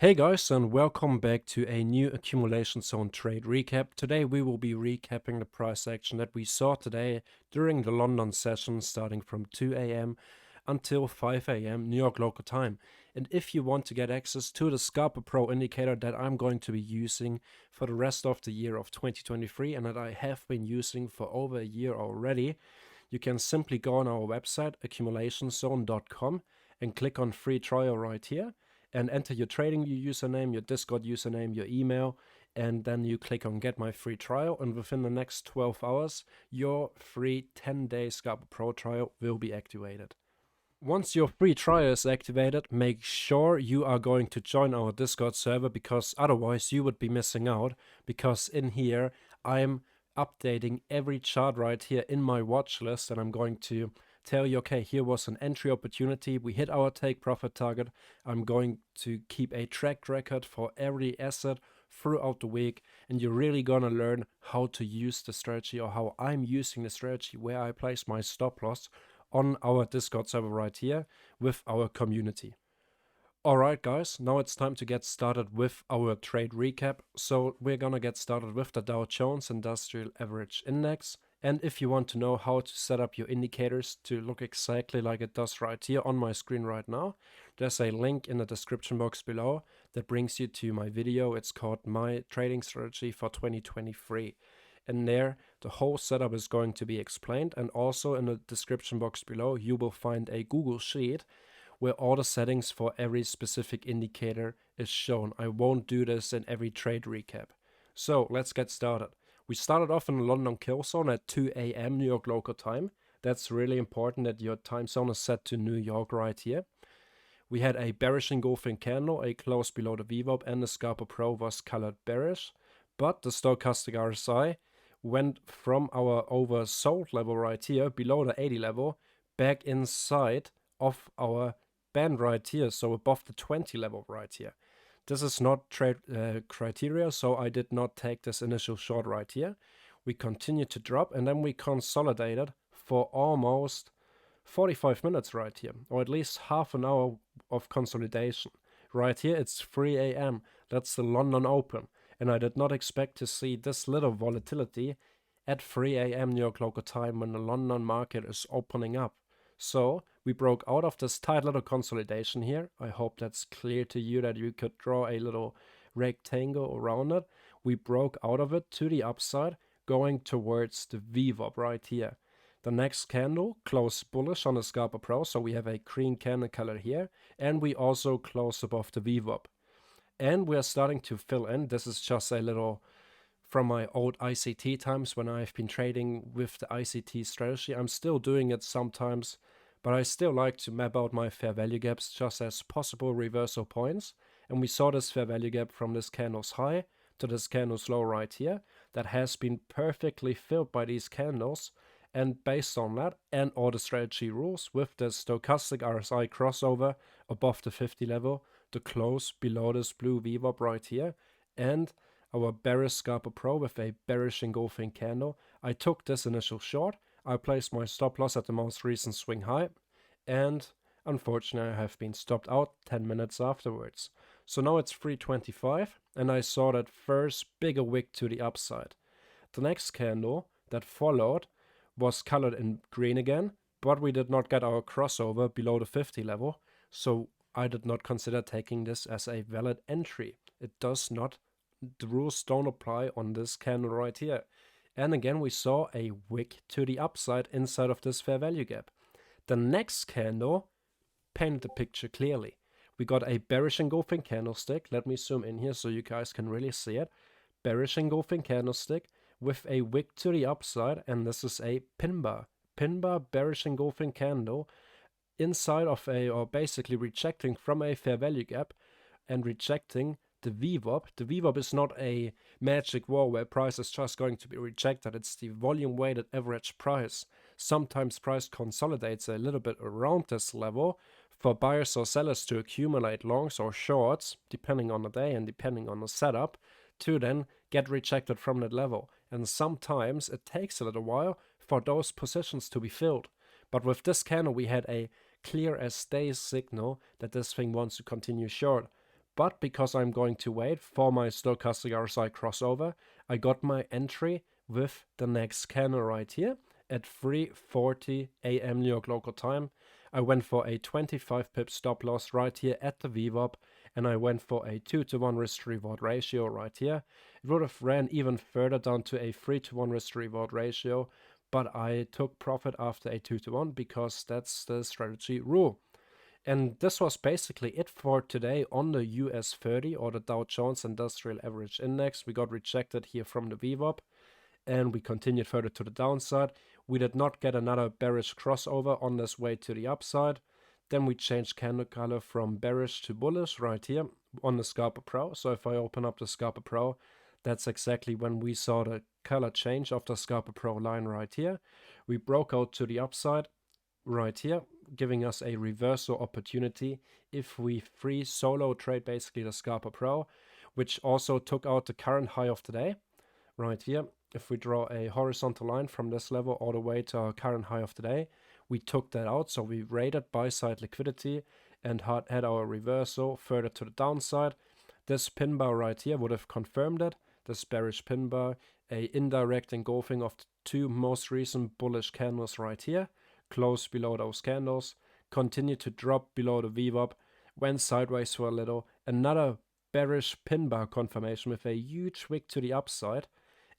Hey guys, and welcome back to a new accumulation zone trade recap. Today we will be recapping the price action that we saw today during the London session starting from 2 a.m. until 5 a.m. New York local time. And if you want to get access to the Scalper Pro indicator that I'm going to be using for the rest of the year of 2023 and that I have been using for over a year already, you can simply go on our website accumulationzone.com and click on free trial right here and enter your trading username, your Discord username, your email, and then you click on get my free trial, and within the next 12 hours your free 10-day Scalper Pro trial will be activated. Once your free trial is activated, make sure you are going to join our Discord server, because otherwise you would be missing out, because in here I'm updating every chart right here in my watch list, and I'm going to tell you, okay, here was an entry opportunity, we hit our take profit target. I'm going to keep a track record for every asset throughout the week, and you're really gonna learn how to use the strategy, or how I'm using the strategy, where I place my stop loss on our Discord server right here with our community. Alright guys, now it's time to get started with our trade recap. So we're gonna get started with the Dow Jones Industrial Average Index. And if you want to know how to set up your indicators to look exactly like it does right here on my screen right now, there's a link in the description box below that brings you to my video. It's called My Trading Strategy for 2023. And there the whole setup is going to be explained, and also in the description box below you will find a Google Sheet where all the settings for every specific indicator is shown. I won't do this in every trade recap. So let's get started. We started off in the London Killzone at 2 a.m. New York local time. That's really important that your time zone is set to New York right here. We had a bearish engulfing candle, a close below the VWAP, and the Scalper Pro was colored bearish. But the stochastic RSI went from our oversold level right here, below the 80 level, back inside of our band right here, so above the 20 level right here. This is not trade criteria, so I did not take this initial short right here. We continued to drop, and then we consolidated for almost 45 minutes right here, or at least half an hour of consolidation. Right here it's 3 a.m. That's the London Open, and I did not expect to see this little volatility at 3 a.m. New York local time when the London market is opening up. So we broke out of this tight little consolidation here. I hope that's clear to you, that you could draw a little rectangle around it. We broke out of it to the upside, going towards the VWAP right here. The next candle closed bullish on the Scalper Pro, so we have a green candle color here, and we also closed above the VWAP. And we are starting to fill in. This is just a little from my old ICT times when I've been trading with the ICT strategy. I'm still doing it sometimes, but I still like to map out my fair value gaps just as possible reversal points. And we saw this fair value gap from this candle's high to this candle's low right here that has been perfectly filled by these candles. And based on that and all the strategy rules, with the stochastic RSI crossover above the 50 level, the close below this blue VWAP right here, and our bearish Scalper Pro with a bearish engulfing candle, I took this initial short. I placed my stop loss at the most recent swing high, and unfortunately I have been stopped out 10 minutes afterwards. So now it's 3:25, and I saw that first bigger wick to the upside. The next candle that followed was colored in green again, but we did not get our crossover below the 50 level, so I did not consider taking this as a valid entry. It does not, the rules don't apply on this candle right here. And again we saw a wick to the upside inside of this fair value gap. The next candle painted the picture clearly. We got a bearish engulfing candlestick. Let me zoom in here so you guys can really see it. Bearish engulfing candlestick with a wick to the upside, and this is a pin bar. Pin bar bearish engulfing candle inside of or basically rejecting from a fair value gap and rejecting the VWAP. The VWAP is not a magic wall where price is just going to be rejected. It's the volume weighted average price. Sometimes price consolidates a little bit around this level for buyers or sellers to accumulate longs or shorts, depending on the day and depending on the setup, to then get rejected from that level. And sometimes it takes a little while for those positions to be filled. But with this candle we had a clear as day signal that this thing wants to continue short. But because I'm going to wait for my stochastic RSI crossover, I got my entry with the next candle right here at 3:40 a.m. New York local time. I went for a 25 pip stop loss right here at the VWAP, and I went for a 2-to-1 risk to reward ratio right here. It would have ran even further down to a 3-to-1 risk to reward ratio, but I took profit after a 2-to-1 because that's the strategy rule. And this was basically it for today on the US30 or the Dow Jones Industrial Average Index. We got rejected here from the VWAP and we continued further to the downside. We did not get another bearish crossover on this way to the upside. Then we changed candle color from bearish to bullish right here on the Scalper Pro. So if I open up the Scalper Pro, that's exactly when we saw the color change of the Scalper Pro line right here. We broke out to the upside right here, giving us a reversal opportunity if we free solo trade basically the Scalper Pro, which also took out the current high of the day right here. If we draw a horizontal line from this level all the way to our current high of the day, we took that out. So we raided buy side liquidity and had our reversal further to the downside. This pin bar right here would have confirmed it. This bearish pin bar, a indirect engulfing of the two most recent bullish candles right here, close below those candles, continue to drop below the VWAP, went sideways for a little, another bearish pin bar confirmation with a huge wick to the upside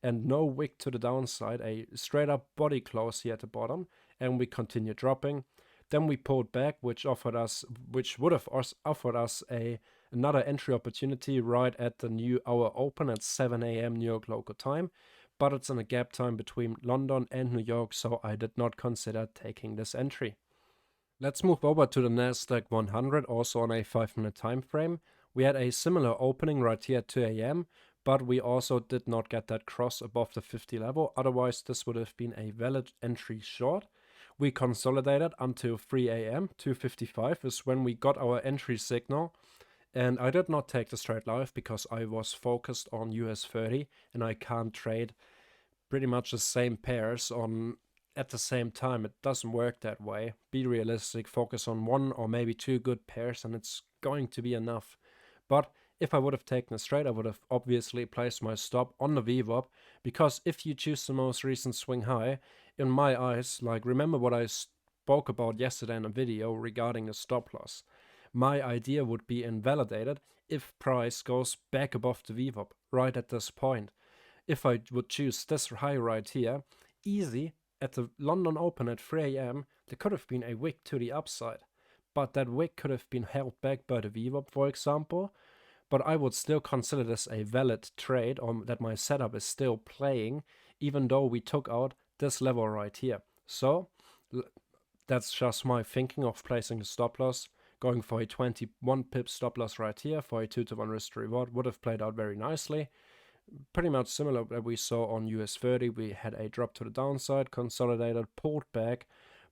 and no wick to the downside, a straight up body close here at the bottom, and we continue dropping. Then we pulled back, which would have offered us another entry opportunity right at the new hour open at 7 a.m. New York local time, but it's in a gap time between London and New York, so I did not consider taking this entry. Let's move over to the NAS100, also on a 5-minute time frame. We had a similar opening right here at 2 a.m., but we also did not get that cross above the 50 level. Otherwise, this would have been a valid entry short. We consolidated until 3 a.m. 2:55 is when we got our entry signal. And I did not take the straight live because I was focused on US30 and I can't trade pretty much the same pairs on at the same time. It doesn't work that way. Be realistic, focus on one or maybe two good pairs and it's going to be enough. But if I would have taken a straight, I would have obviously placed my stop on the VWAP, because if you choose the most recent swing high, in my eyes, like remember what I spoke about yesterday in a video regarding the stop loss. My idea would be invalidated if price goes back above the VWAP right at this point. If I would choose this high right here, easy, at the London Open at 3 a.m, there could have been a wick to the upside. But that wick could have been held back by the VWAP, for example. But I would still consider this a valid trade, or that my setup is still playing, even though we took out this level right here. So that's just my thinking of placing the stop loss. Going for a 21 pip stop loss right here for a 2-to-1 risk to reward would have played out very nicely. Pretty much similar that we saw on US30. We had a drop to the downside, consolidated, pulled back.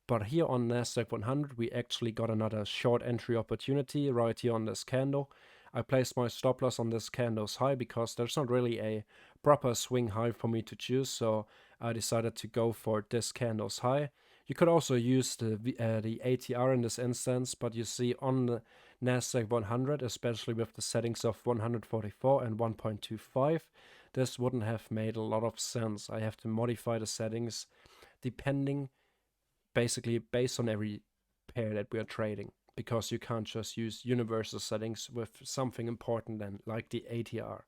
But here on NAS100, we actually got another short entry opportunity right here on this candle. I placed my stop loss on this candle's high because there's not really a proper swing high for me to choose, so I decided to go for this candle's high. You could also use the ATR in this instance, but you see on the NAS100, especially with the settings of 144 and 1.25, this wouldn't have made a lot of sense. I have to modify the settings depending, basically based on every pair that we are trading, because you can't just use universal settings with something important then, like the ATR.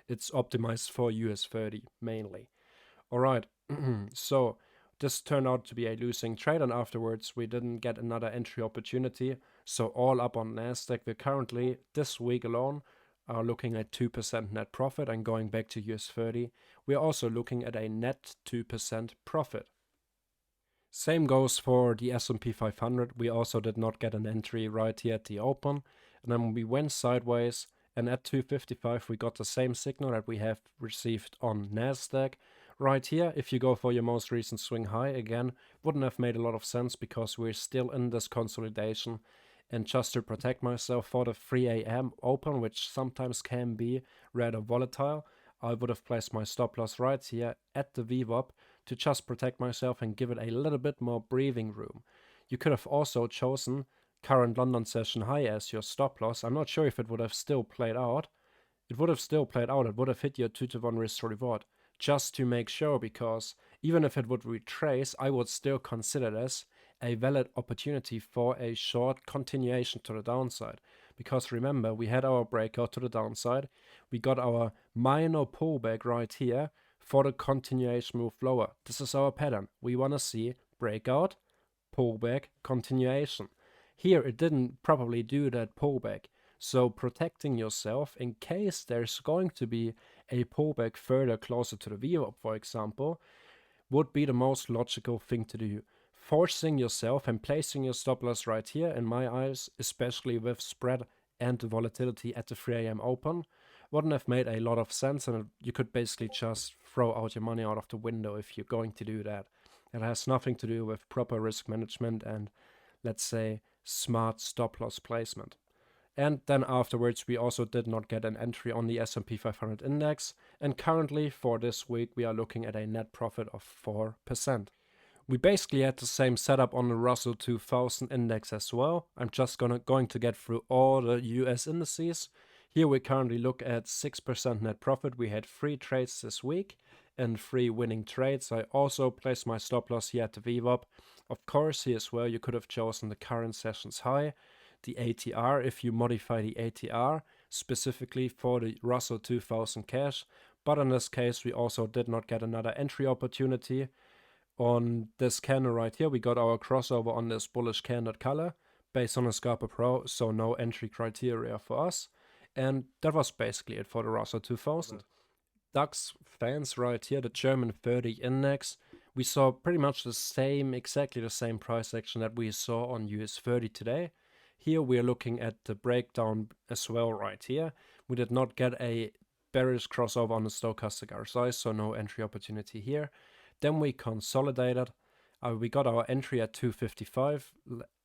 It's optimized for US30 mainly. Alright, so this turned out to be a losing trade, and afterwards we didn't get another entry opportunity. So all up on Nasdaq, we're currently, this week alone, are looking at 2% net profit, and going back to US30, we're also looking at a net 2% profit. Same goes for the S&P 500. We also did not get an entry right here at the open, and then we went sideways, and at 2:55 we got the same signal that we have received on Nasdaq. Right here, if you go for your most recent swing high, again, wouldn't have made a lot of sense because we're still in this consolidation. And just to protect myself for the 3 a.m. open, which sometimes can be rather volatile, I would have placed my stop loss right here at the VWAP to just protect myself and give it a little bit more breathing room. You could have also chosen current London session high as your stop loss, I'm not sure if it would have still played out. It would have still played out. It would have hit your 2-to-1 risk to reward, just to make sure, because even if it would retrace, I would still consider this a valid opportunity for a short continuation to the downside. Because remember, we had our breakout to the downside. We got our minor pullback right here for the continuation move lower. This is our pattern. We want to see breakout, pullback, continuation. Here, it didn't probably do that pullback. So protecting yourself in case there's going to be a pullback further closer to the VWAP, for example, would be the most logical thing to do. Forcing yourself and placing your stop loss right here, in my eyes, especially with spread and the volatility at the 3 a.m. open, wouldn't have made a lot of sense, and you could basically just throw out your money out of the window if you're going to do that. It has nothing to do with proper risk management and, let's say, smart stop loss placement. And then afterwards, we also did not get an entry on the S&P 500 index. And currently, for this week, we are looking at a net profit of 4%. We basically had the same setup on the RUS2000 index as well. I'm just going to get through all the US indices. Here we currently look at 6% net profit. We had 3 trades this week and 3 winning trades. I also placed my stop loss here at the VWAP. Of course, here as well, you could have chosen the current session's high, the ATR, if you modify the ATR specifically for the RUS2000 cash. But in this case, we also did not get another entry opportunity. On this candle right here, we got our crossover on this bullish candle color based on a Scalper Pro, so no entry criteria for us. And that was basically it for the RUS2000. DAX fans right here, the German 30 index, we saw pretty much exactly the same price action that we saw on US30 today. Here we are looking at the breakdown as well right here. We did not get a bearish crossover on the stochastic RSI, so no entry opportunity here. Then we consolidated. We got our entry at 255,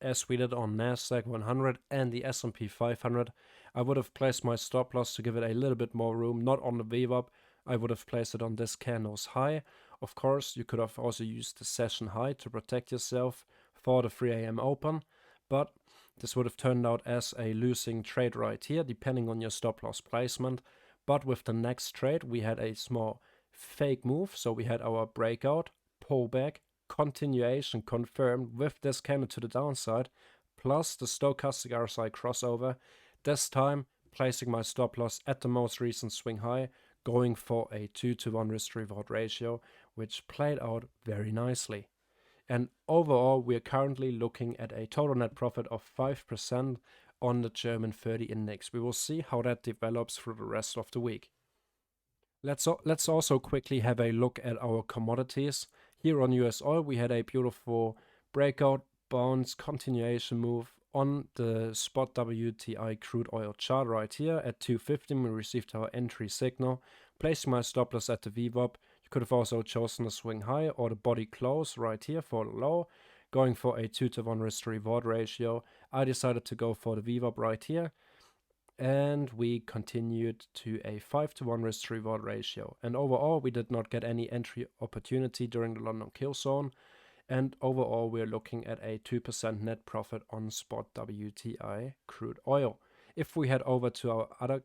as we did on NAS100 and the SP 500. I would have placed my stop loss to give it a little bit more room, not on the VWAP. I would have placed it on this candle's high. Of course, you could have also used the session high to protect yourself for the 3 a.m. open, but this would have turned out as a losing trade right here, depending on your stop loss placement. But with the next trade, we had a small fake move. So we had our breakout, pullback, continuation confirmed with this candle to the downside, plus the stochastic RSI crossover. This time, placing my stop loss at the most recent swing high, going for a 2-to-1 risk reward ratio, which played out very nicely. And overall, we are currently looking at a total net profit of 5% on the German 30 index. We will see how that develops through the rest of the week. Let's also quickly have a look at our commodities. Here on US oil, we had a beautiful breakout, bounce, continuation move on the spot WTI crude oil chart right here at 215. We received our entry signal, placing my stop loss at the VWAP. You could have also chosen the swing high or the body close right here for the low, going for a 2-to-1 risk to reward ratio. I decided to go for the VWAP right here, and we continued to a 5-to-1 risk to reward ratio. And overall, we did not get any entry opportunity during the London Killzone. And overall, we're looking at a 2% net profit on spot WTI crude oil. If we head over to our other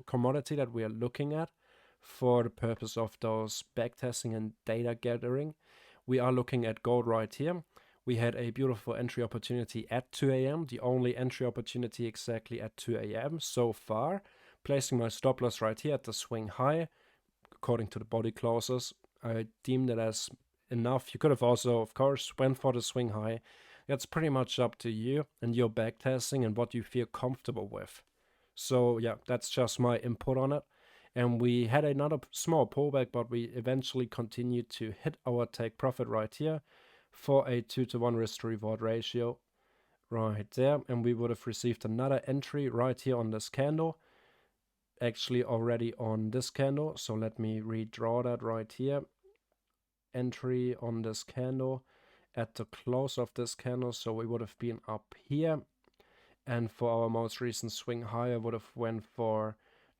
commodity that we are looking at, for the purpose of those backtesting and data gathering, we are looking at gold right here. We had a beautiful entry opportunity at 2 a.m., the only entry opportunity exactly at 2 a.m. so far, placing my stop loss right here at the swing high. According to the body closes, I deemed it as enough. You could have also, of course, went for the swing high. That's pretty much up to you and your backtesting and what you feel comfortable with. So yeah, that's just my input on it. And we had another small pullback, but we eventually continued to hit our take profit right here for a 2-to-1 risk to reward ratio right there. And we would have received another entry right here on this candle, actually already on this candle. So let me redraw that right here. Entry on this candle at the close of this candle. So we would have been up here. And for our most recent swing high, I would have went for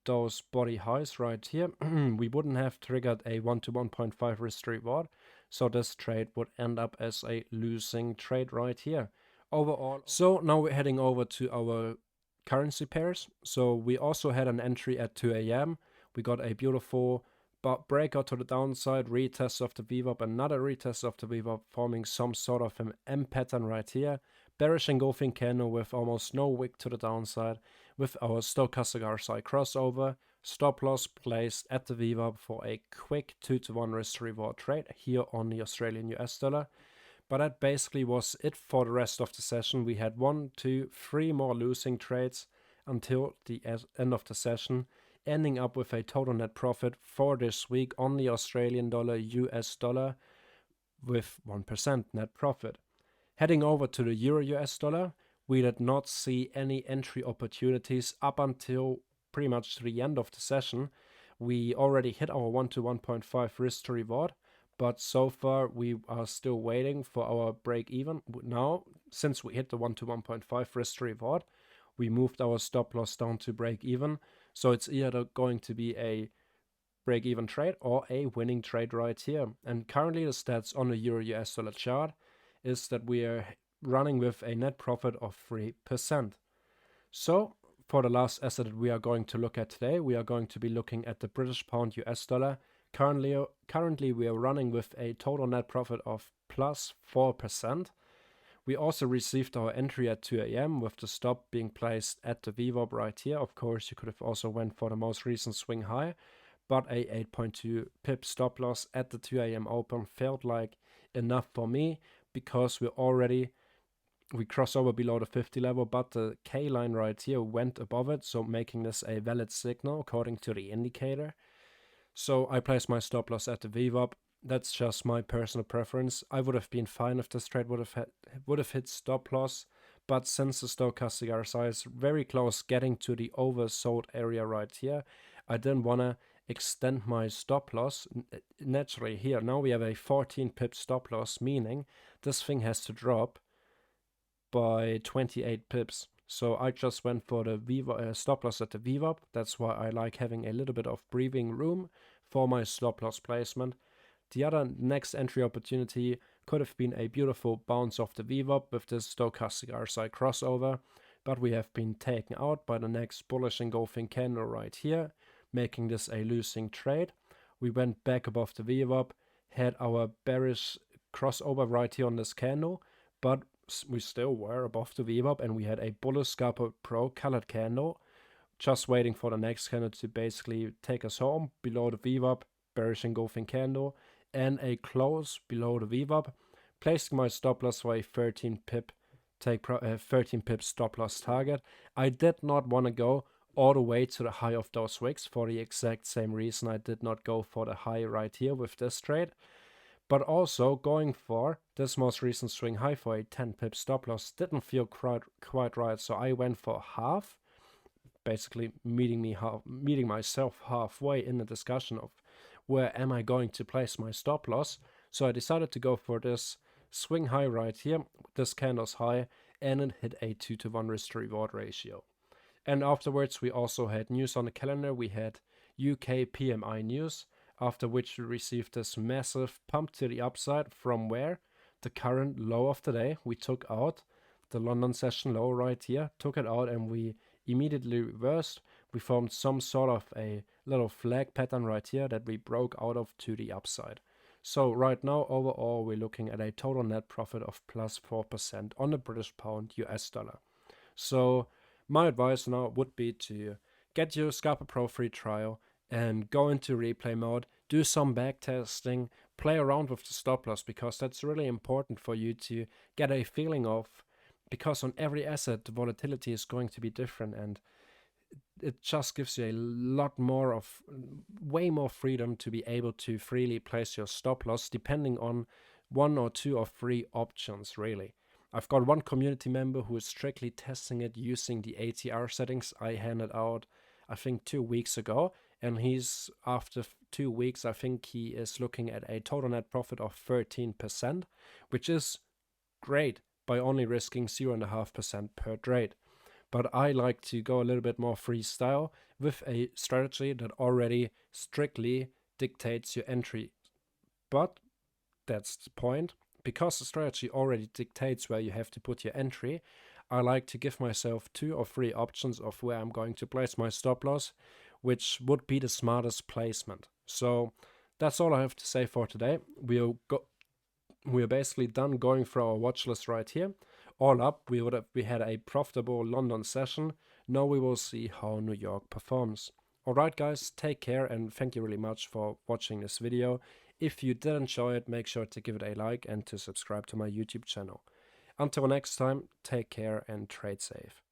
those body highs right here. We wouldn't have triggered a 1 to 1.5 risk reward, so this trade would end up as a losing trade right here. overall. So now we're heading over to our currency pairs. So we also had an entry at 2 a.m. We got a beautiful breakout to the downside, retest of the VWAP, another retest of the VWAP, forming some sort of an M pattern right here. Bearish engulfing candle with almost no wick to the downside, with our stochastic RSI crossover. Stop loss placed at the VWAP for a quick 2-to-1 risk to reward trade here on the Australian US dollar. But that basically was it for the rest of the session. We had 1, 2, 3 more losing trades until the end of the session, ending up with a total net profit for this week on the Australian dollar, US dollar, with 1% net profit. Heading over to the Euro US dollar, we did not see any entry opportunities up until pretty much the end of the session. We already hit our 1 to 1.5 risk to reward, but so far we are still waiting for our break even. Now, since we hit the 1 to 1.5 risk to reward, we moved our stop loss down to break even. So it's either going to be a break even trade or a winning trade right here. And currently the stats on the Euro US dollar chart is that we are running with a net profit of 3%. So for the last asset that we are going to look at today, we are going to be looking at the British pound US dollar. Currently we are running with a total net profit of plus 4%. We also received our entry at 2 a.m. with the stop being placed at the VWAP right here. Of course, you could have also went for the most recent swing high, but a 8.2 pip stop loss at the 2 a.m. open felt like enough for me, because we crossed over below the 50 level, but the K line right here went above it, so making this a valid signal according to the indicator. So I placed my stop loss at the VWAP. That's just my personal preference. I would have been fine if this trade would have hit stop loss, but since the stochastic RSI is very close getting to the oversold area right here, I didn't want to extend my stop loss. Naturally here, now we have a 14 pip stop loss, meaning this thing has to drop by 28 pips. So I just went for the stop loss at the VWAP. That's why I like having a little bit of breathing room for my stop loss placement. The other next entry opportunity could have been a beautiful bounce off the VWAP with this stochastic RSI crossover, but we have been taken out by the next bullish engulfing candle right here, making this a losing trade. We went back above the VWAP, had our bearish crossover right here on this candle, but we still were above the VWAP, and we had a bullish Scalper Pro colored candle, just waiting for the next candle to basically take us home below the VWAP, bearish engulfing candle, and a close below the VWAP, placing my stop loss for a 13 pip stop loss target. I did not want to go all the way to the high of those wicks for the exact same reason I did not go for the high right here with this trade. But also going for this most recent swing high for a 10 pip stop loss didn't feel quite right, so I went for half, basically meeting myself halfway in the discussion of where am I going to place my stop loss. So I decided to go for this swing high right here, this candle's high, and it hit a 2-to-1 risk to reward ratio. And afterwards we also had news on the calendar. We had UK PMI news, after which we received this massive pump to the upside from where the current low of the day we took out, the London session low right here, took it out, and we immediately reversed. We formed some sort of a little flag pattern right here that we broke out of to the upside. So right now overall we're looking at a total net profit of plus 4% on the British pound US dollar. So my advice now would be to get your Scalper Pro free trial and go into replay mode, do some backtesting, play around with the stop loss, because that's really important for you to get a feeling of, because on every asset the volatility is going to be different, and it just gives you a lot more of, way more freedom to be able to freely place your stop loss depending on 1 or 2 or 3 options really. I've got one community member who is strictly testing it using the ATR settings I handed out, I think 2 weeks ago, and he's, after 2 weeks, I think he is looking at a total net profit of 13%, which is great by only risking 0.5% per trade. But I like to go a little bit more freestyle with a strategy that already strictly dictates your entry. But that's the point. because the strategy already dictates where you have to put your entry, I like to give myself 2 or 3 options of where I'm going to place my stop loss, which would be the smartest placement. So that's all I have to say for today. We're basically done going through our watch list right here. All up, we had a profitable London session. Now we will see how New York performs. Alright guys, take care and thank you really much for watching this video. If you did enjoy it, make sure to give it a like and to subscribe to my YouTube channel. Until next time, take care and trade safe.